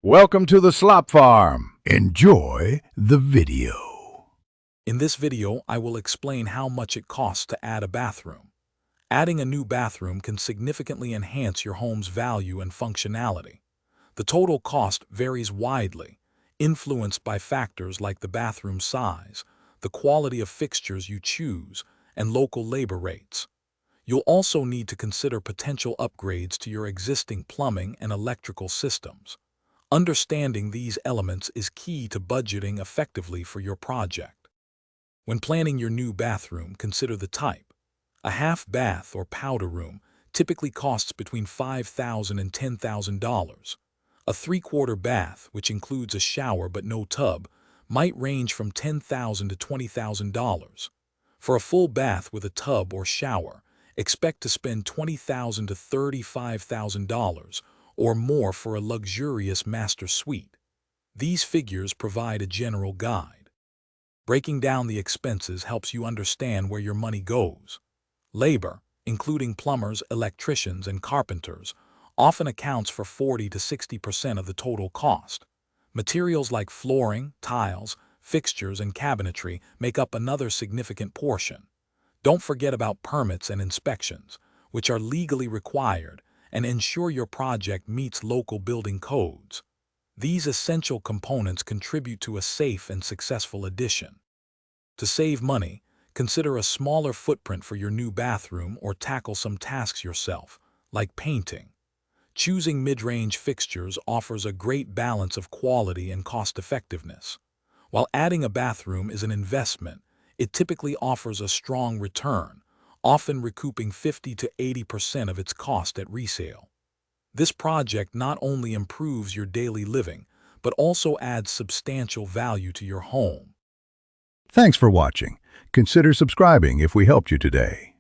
Welcome to the Slop Farm. Enjoy the video. In this video, I will explain how much it costs to add a bathroom. Adding a new bathroom can significantly enhance your home's value and functionality. The total cost varies widely, influenced by factors like the bathroom size, the quality of fixtures you choose, and local labor rates. You'll also need to consider potential upgrades to your existing plumbing and electrical systems. Understanding these elements is key to budgeting effectively for your project. When planning your new bathroom, consider the type. A half bath or powder room typically costs between $5,000 and $10,000. A three-quarter bath, which includes a shower but no tub, might range from $10,000 to $20,000. For a full bath with a tub or shower, expect to spend $20,000 to $35,000 or more for a luxurious master suite. These figures provide a general guide. Breaking down the expenses helps you understand where your money goes. Labor, including plumbers, electricians, and carpenters, often accounts for 40 to 60% of the total cost. Materials like flooring, tiles, fixtures, and cabinetry make up another significant portion. Don't forget about permits and inspections, which are legally required, and ensure your project meets local building codes. These essential components contribute to a safe and successful addition. To save money, consider a smaller footprint for your new bathroom or tackle some tasks yourself, like painting. Choosing mid-range fixtures offers a great balance of quality and cost-effectiveness. While adding a bathroom is an investment, it typically offers a strong return, often recouping 50 to 80% of its cost at resale. This project not only improves your daily living, but also adds substantial value to your home. Thanks for watching. Consider subscribing if we helped you today.